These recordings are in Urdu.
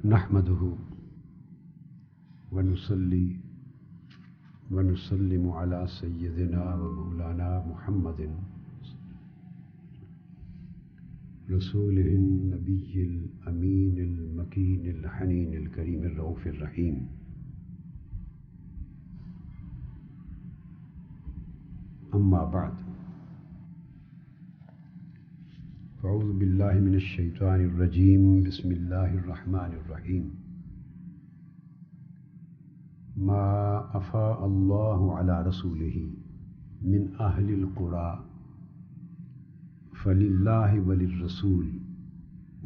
نحمده ونصلي ونسلم على سيدنا ومولانا محمد رسوله النبي الأمين المكين الحنين الكريم الرؤوف الرحيم. أما بعد، فأعوذ بالله من الشيطان الرجيم. بسم الله الرحمن الرحيم. ما أفاء الله على رسوله من أهل القرى فلله وللرسول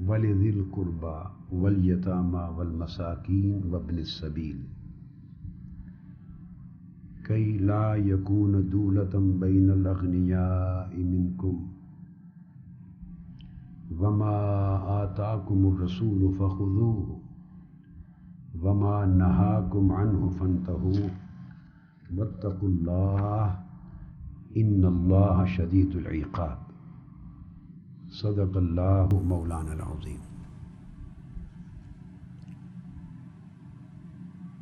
ولذي القربى واليتامى والمساكين وابن السبيل كي لا يكون دولة بين الأغنياء منكم وما آتاكم الرسول فخذوه وما نهاكم عنه فانتهوا واتقوا الله إن الله شديد العقاب. صدق اللہ مولانا العظیم.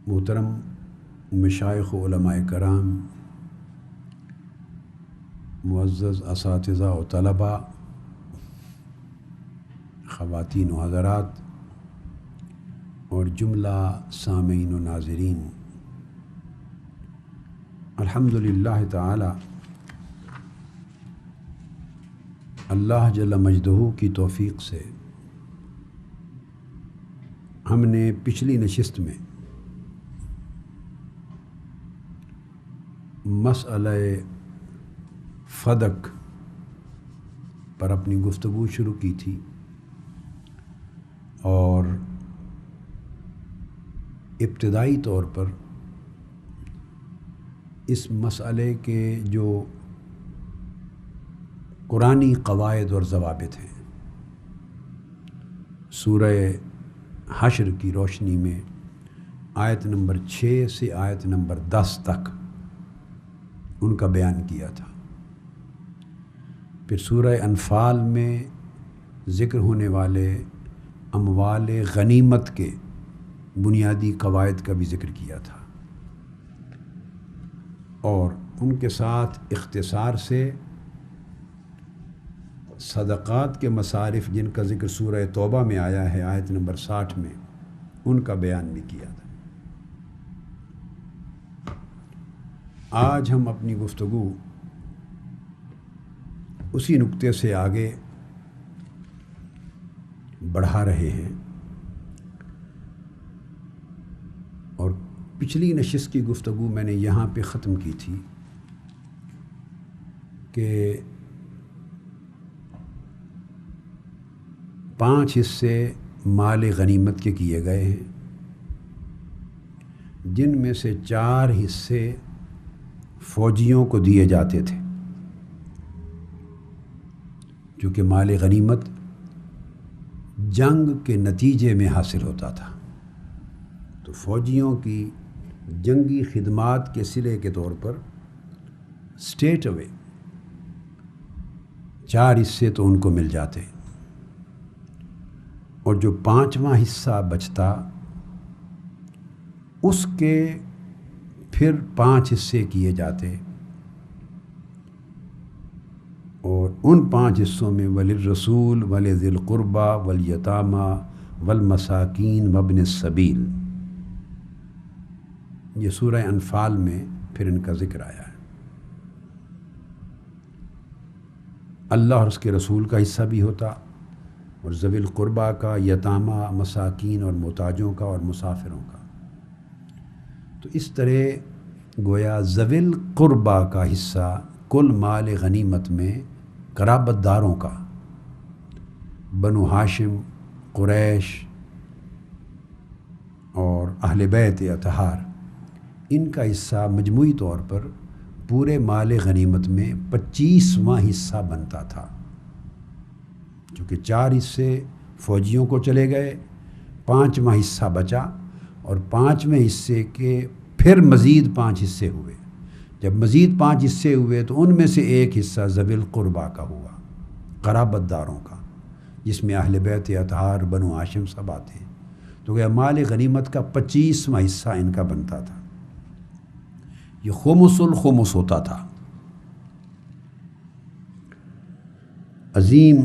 محترم مشائخ و علماء کرام، معزز اساتذہ و طلباء، خواتین و حضرات اور جملہ سامعین و ناظرین، الحمدللہ تعالی اللہ جل مجدہ کی توفیق سے ہم نے پچھلی نشست میں مسئلہ فدق پر اپنی گفتگو شروع کی تھی، اور ابتدائی طور پر اس مسئلے کے جو قرآنی قواعد اور ضوابط ہیں، سورہ حشر کی روشنی میں آیت نمبر 6 سے آیت نمبر 10 تک ان کا بیان کیا تھا. پھر سورہ انفال میں ذکر ہونے والے اموال غنیمت کے بنیادی قواعد کا بھی ذکر کیا تھا، اور ان کے ساتھ اختصار سے صدقات کے مصارف جن کا ذکر سورہ توبہ میں آیا ہے آیت نمبر 60 میں، ان کا بیان بھی کیا تھا. آج ہم اپنی گفتگو اسی نقطے سے آگے بڑھا رہے ہیں، اور پچھلی نشست کی گفتگو میں نے یہاں پہ ختم کی تھی کہ 5 حصے مال غنیمت کے کیے گئے ہیں، جن میں سے 4 حصے فوجیوں کو دیے جاتے تھے، چونکہ مال غنیمت جنگ کے نتیجے میں حاصل ہوتا تھا، تو فوجیوں کی جنگی خدمات کے صلے کے طور پر اسٹیٹ اوے 4 حصے تو ان کو مل جاتے، اور جو 5واں حصہ بچتا اس کے پھر 5 حصے کیے جاتے، اور ان 5 حصوں میں وللرسول ولذی القربى والیتامى والمساکین وابن السبیل، یہ سورہ انفال میں پھر ان کا ذکر آیا ہے. اللہ اور اس کے رسول کا حصہ بھی ہوتا، اور ذوی القربہ کا، یتامہ، مساکین اور محتاجوں کا اور مسافروں کا. تو اس طرح گویا ذوی القربہ کا حصہ کل مال غنیمت میں قرابت داروں کا، بنو ہاشم، قریش اور اہل بیت اطہار، ان کا حصہ مجموعی طور پر پورے مال غنیمت میں 25واں حصہ بنتا تھا. چونکہ 4 حصے فوجیوں کو چلے گئے، 5واں حصہ بچا، اور 5ویں حصے کے پھر مزید 5 حصے ہوئے. جب مزید 5 حصے ہوئے تو ان میں سے ایک حصہ ذوی القربہ کا ہوا، قرابت داروں کا، جس میں اہل بیت اطہار، بنو ہاشم سب آتے ہیں. تو گیا مال غنیمت کا 25واں حصہ ان کا بنتا تھا. یہ خمس الخمس ہوتا تھا. عظیم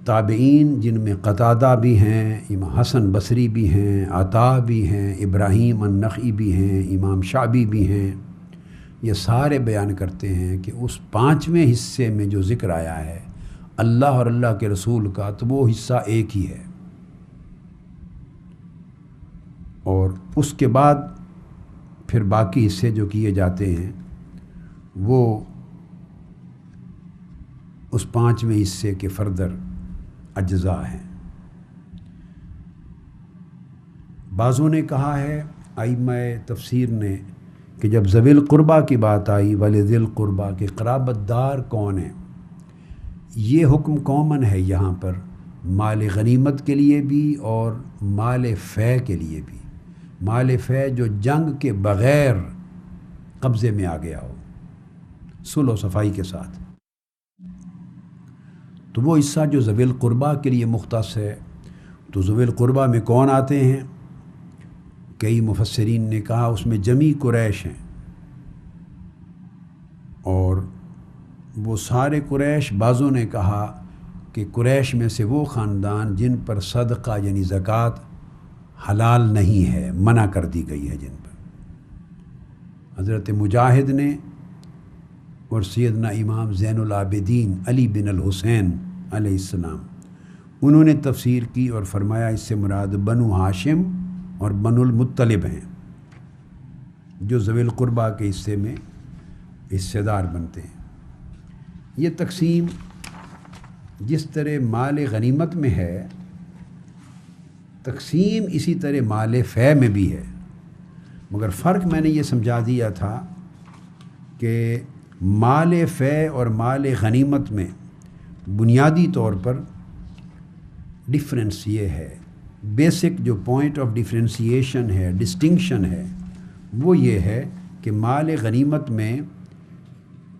تابعین جن میں قتادہ بھی ہیں، امام حسن بصری بھی ہیں، عطا بھی ہیں، ابراہیم النخعی بھی ہیں، امام شعبی بھی ہیں، یہ سارے بیان کرتے ہیں کہ اس 5ویں حصے میں جو ذکر آیا ہے اللہ اور اللہ کے رسول کا، تو وہ حصہ ایک ہی ہے. اور اس کے بعد پھر باقی حصے جو کیے جاتے ہیں وہ اس 5ویں حصے کے فردر اجزاء ہیں. بعضوں نے کہا ہے ائمہ تفسیر نے کہ جب ذوی القربہ کی بات آئی وَلِذِي القربہ کہ قرابت دار کون ہیں، یہ حکم کامن ہے یہاں پر مال غنیمت کے لیے بھی اور مال فے کے لیے بھی. مال فے جو جنگ کے بغیر قبضے میں آ گیا ہو صلح و صفائی کے ساتھ، تو وہ حصہ جو ذوی القربہ کے لیے مختص ہے. تو ذوی القربہ میں کون آتے ہیں؟ کئی مفسرین نے کہا اس میں جمی قریش ہیں، اور وہ سارے قریش. بعضوں نے کہا کہ قریش میں سے وہ خاندان جن پر صدقہ یعنی زکوٰۃ حلال نہیں ہے، منع کر دی گئی ہے جن پر. حضرت مجاہد نے اور سیدنا امام زین العابدین علی بن الحسین علیہ السلام، انہوں نے تفسیر کی اور فرمایا اس سے مراد بنو ہاشم اور بنو المطلب ہیں جو ذوی القربہ کے حصے میں حصے دار بنتے ہیں. یہ تقسیم جس طرح مال غنیمت میں ہے، تقسیم اسی طرح مال فے میں بھی ہے، مگر فرق میں نے یہ سمجھا دیا تھا کہ مال فے اور مال غنیمت میں بنیادی طور پر ڈفرینس یہ ہے، بیسک جو پوائنٹ آف ڈفرینسیشن ہے، ڈسٹنکشن ہے، وہ یہ ہے کہ مال غنیمت میں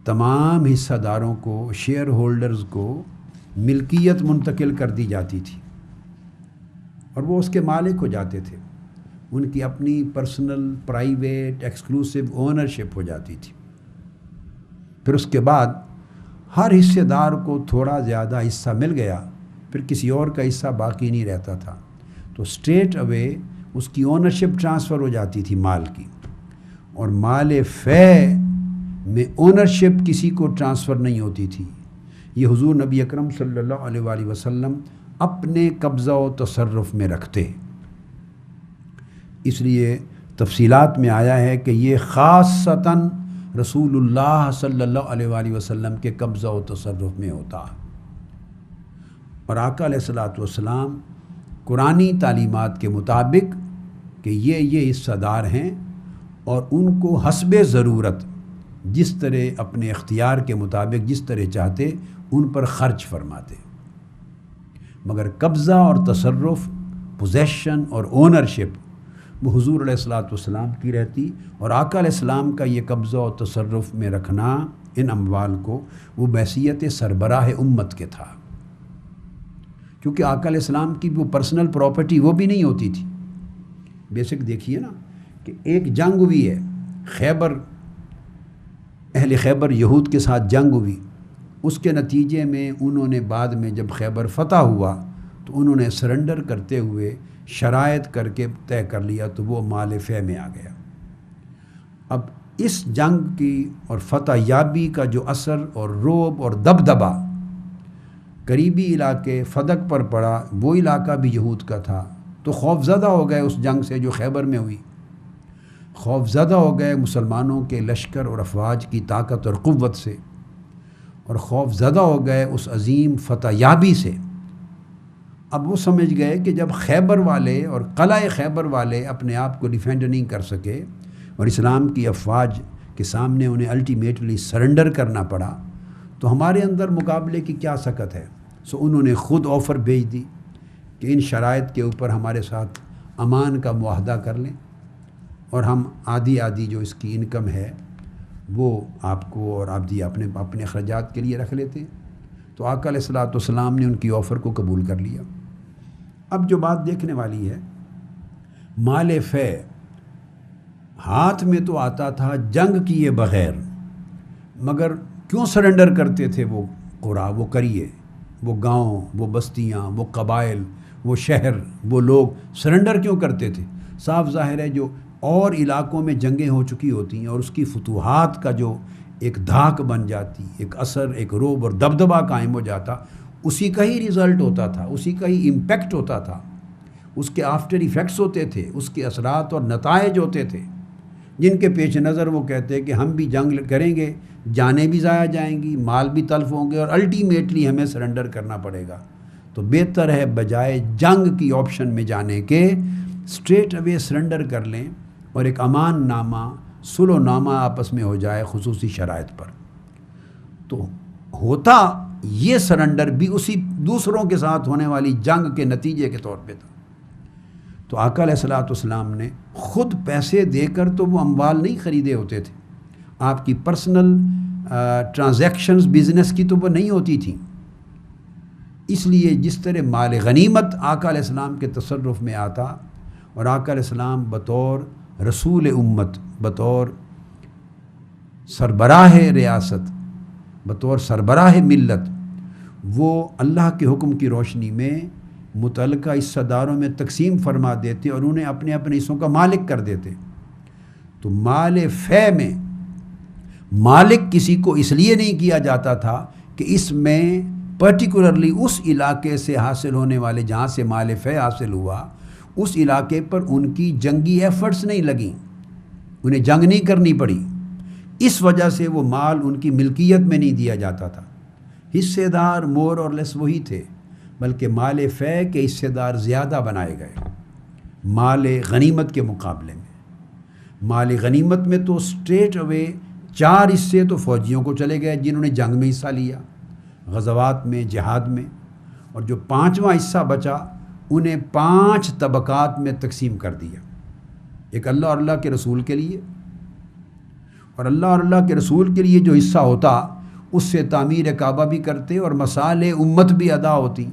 تمام حصہ داروں کو، شیئر ہولڈرز کو ملکیت منتقل کر دی جاتی تھی اور وہ اس کے مالک ہو جاتے تھے. ان کی اپنی پرسنل، پرائیویٹ، ایکسکلوسیو اونرشپ ہو جاتی تھی. پھر اس کے بعد ہر حصے دار کو تھوڑا زیادہ حصہ مل گیا، پھر کسی اور کا حصہ باقی نہیں رہتا تھا، تو اسٹریٹ اوے اس کی اونرشپ ٹرانسفر ہو جاتی تھی مال کی. اور مال فے میں اونرشپ کسی کو ٹرانسفر نہیں ہوتی تھی. یہ حضور نبی اکرم صلی اللہ علیہ وآلہ وسلم اپنے قبضہ و تصرف میں رکھتے. اس لیے تفصیلات میں آیا ہے کہ یہ خاصتاً رسول اللہ صلی اللہ علیہ وآلہ وسلم کے قبضہ و تصرف میں ہوتا. اور آقا علیہ الصلوۃ والسلام قرآنی تعلیمات کے مطابق کہ یہ حصہ دار ہیں اور ان کو حسب ضرورت جس طرح اپنے اختیار کے مطابق جس طرح چاہتے ان پر خرچ فرماتے. مگر قبضہ اور تصرف، پوزیشن اور اونرشپ وہ حضور علیہ الصلوۃ والسلام کی رہتی. اور آقا علیہ السلام کا یہ قبضہ و تصرف میں رکھنا ان اموال کو وہ بحیثیت سربراہ امت کے تھا، کیونکہ آقا علیہ السلام کی وہ پرسنل پراپرٹی وہ بھی نہیں ہوتی تھی. بیسک دیکھیے نا کہ ایک جنگ ہوئی ہے خیبر، اہل خیبر یہود کے ساتھ جنگ ہوئی، اس کے نتیجے میں انہوں نے بعد میں جب خیبر فتح ہوا تو انہوں نے سرنڈر کرتے ہوئے شرائط کر کے طے کر لیا، تو وہ مال فے میں آ گیا. اب اس جنگ کی اور فتح یابی کا جو اثر اور رعب اور دبدبا قریبی علاقے فدق پر پڑا، وہ علاقہ بھی یہود کا تھا، تو خوف زدہ ہو گئے اس جنگ سے جو خیبر میں ہوئی. خوف زدہ ہو گئے مسلمانوں کے لشکر اور افواج کی طاقت اور قوت سے، اور خوف زدہ ہو گئے اس عظیم فتح یابی سے. اب وہ سمجھ گئے کہ جب خیبر والے اور قلعہ خیبر والے اپنے آپ کو ڈیفینڈ نہیں کر سکے اور اسلام کی افواج کے سامنے انہیں الٹیمیٹلی سرنڈر کرنا پڑا، تو ہمارے اندر مقابلے کی کیا سکت ہے. سو انہوں نے خود آفر بھیج دی کہ ان شرائط کے اوپر ہمارے ساتھ امان کا معاہدہ کر لیں اور ہم آدھی جو اس کی انکم ہے وہ آپ کو اور آدھی اپنے اخراجات کے لیے رکھ لیتے. تو آقا علیہ الصلوۃ والسلام نے ان کی آفر کو قبول کر لیا. اب جو بات دیکھنے والی ہے مال فے ہاتھ میں تو آتا تھا جنگ کیے بغیر، مگر کیوں سرنڈر کرتے تھے وہ قرا، وہ قریے، وہ گاؤں، وہ بستیاں، وہ قبائل، وہ شہر، وہ لوگ سرنڈر کیوں کرتے تھے؟ صاف ظاہر ہے جو اور علاقوں میں جنگیں ہو چکی ہوتی ہیں اور اس کی فتوحات کا جو ایک دھاک بن جاتی، ایک اثر، ایک روب اور دبدبہ قائم ہو جاتا، اسی کا ہی رزلٹ ہوتا تھا، اسی کا ہی امپیکٹ ہوتا تھا، اس کے آفٹر ایفیکٹس ہوتے تھے، اس کے اثرات اور نتائج ہوتے تھے، جن کے پیش نظر وہ کہتے ہیں کہ ہم بھی جنگ کریں گے، جانیں بھی ضائع جائیں گی، مال بھی تلف ہوں گے اور الٹیمیٹلی ہمیں سرنڈر کرنا پڑے گا۔ تو بہتر ہے بجائے جنگ کی آپشن میں جانے کے اسٹریٹ اوے سرنڈر کر لیں اور ایک امان نامہ، صلح نامہ آپس میں ہو جائے خصوصی شرائط پر۔ تو ہوتا یہ سرنڈر بھی اسی دوسروں کے ساتھ ہونے والی جنگ کے نتیجے کے طور پہ تھا۔ تو آقا علیہ الصلوۃ والسلام نے خود پیسے دے کر تو وہ اموال نہیں خریدے ہوتے تھے، آپ کی پرسنل ٹرانزیکشنز بزنس کی تو وہ نہیں ہوتی تھیں۔ اس لیے جس طرح مال غنیمت آقا علیہ السلام کے تصرف میں آتا اور آقا علیہ السلام بطور رسول امت، بطور سربراہ ریاست، بطور سربراہ ملت، وہ اللہ کے حکم کی روشنی میں متعلقہ حصہ داروں میں تقسیم فرما دیتے اور انہیں اپنے اپنے حصوں کا مالک کر دیتے۔ تو مال فے میں مالک کسی کو اس لیے نہیں کیا جاتا تھا کہ اس میں پرٹیکولرلی اس علاقے سے حاصل ہونے والے، جہاں سے مال فے حاصل ہوا، اس علاقے پر ان کی جنگی ایفرٹس نہیں لگیں، انہیں جنگ نہیں کرنی پڑی، اس وجہ سے وہ مال ان کی ملکیت میں نہیں دیا جاتا تھا۔ حصے دار مور اور لیس وہی تھے، بلکہ مال فے کے حصے دار زیادہ بنائے گئے مال غنیمت کے مقابلے میں۔ مال غنیمت میں تو اسٹریٹ اوے 4 حصے تو فوجیوں کو چلے گئے جنہوں نے جنگ میں حصہ لیا، غزوات میں، جہاد میں، اور جو 5واں حصہ بچا انہیں 5 طبقات میں تقسیم کر دیا، ایک اللہ اور اللہ کے رسول کے لیے، اور اللہ اور اللہ کے رسول کے لیے جو حصہ ہوتا اس سے تعمیر کعبہ بھی کرتے اور مصالح امت بھی ادا ہوتی،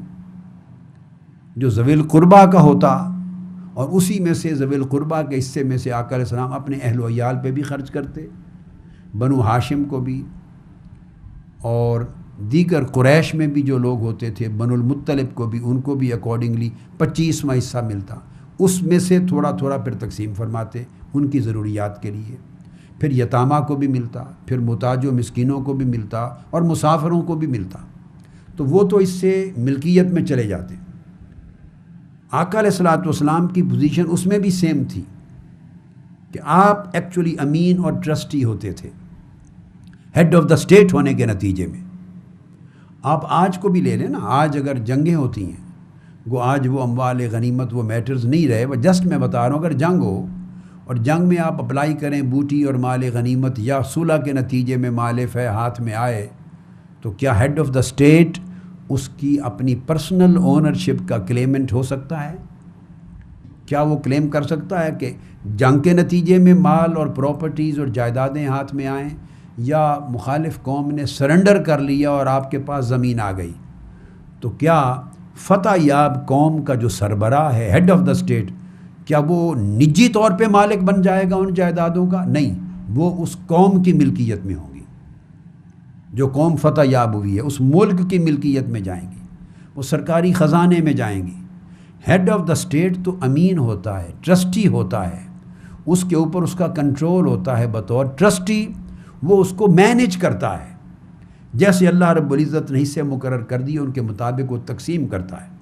جو ذوی القربہ کا ہوتا، اور اسی میں سے ذوی القربہ کے حصے میں سے آقا علیہ السلام اپنے اہل و عیال پہ بھی خرچ کرتے، بنو ہاشم کو بھی، اور دیگر قریش میں بھی جو لوگ ہوتے تھے، بنو المطلب کو بھی، ان کو بھی اکارڈنگلی 25واں حصہ ملتا، اس میں سے تھوڑا تھوڑا پھر تقسیم فرماتے ان کی ضروریات کے لیے، پھر یتامہ کو بھی ملتا، پھر محتاج و مسکینوں کو بھی ملتا اور مسافروں کو بھی ملتا، تو وہ تو اس سے ملکیت میں چلے جاتے۔ آقا علیہ الصلوۃ والسلام کی پوزیشن اس میں بھی سیم تھی کہ آپ ایکچولی امین اور ٹرسٹی ہوتے تھے ہیڈ آف دا اسٹیٹ ہونے کے نتیجے میں۔ آپ آج کو بھی لے لیں نا، آج اگر جنگیں ہوتی ہیں، وہ آج وہ اموال غنیمت وہ میٹرز نہیں رہے، وہ جسٹ میں بتا رہا ہوں، اگر جنگ ہو اور جنگ میں آپ اپلائی کریں بوٹی اور مال غنیمت، یا صلح کے نتیجے میں مال فے ہاتھ میں آئے، تو کیا ہیڈ آف دا اسٹیٹ اس کی اپنی پرسنل اونرشپ کا کلیمنٹ ہو سکتا ہے؟ کیا وہ کلیم کر سکتا ہے کہ جنگ کے نتیجے میں مال اور پراپرٹیز اور جائیدادیں ہاتھ میں آئیں، یا مخالف قوم نے سرنڈر کر لیا اور آپ کے پاس زمین آ گئی؟ تو کیا فتح یاب قوم کا جو سربراہ ہے، ہیڈ آف دا اسٹیٹ، کیا وہ نجی طور پہ مالک بن جائے گا ان جائیدادوں کا؟ نہیں، وہ اس قوم کی ملکیت میں ہوں گی، جو قوم فتح یاب ہوئی ہے اس ملک کی ملکیت میں جائیں گی، وہ سرکاری خزانے میں جائیں گی۔ ہیڈ آف دا اسٹیٹ تو امین ہوتا ہے، ٹرسٹی ہوتا ہے، اس کے اوپر اس کا کنٹرول ہوتا ہے بطور ٹرسٹی، وہ اس کو مینیج کرتا ہے، جیسے اللہ رب العزت نے حصے مقرر کر دیے ان کے مطابق وہ تقسیم کرتا ہے۔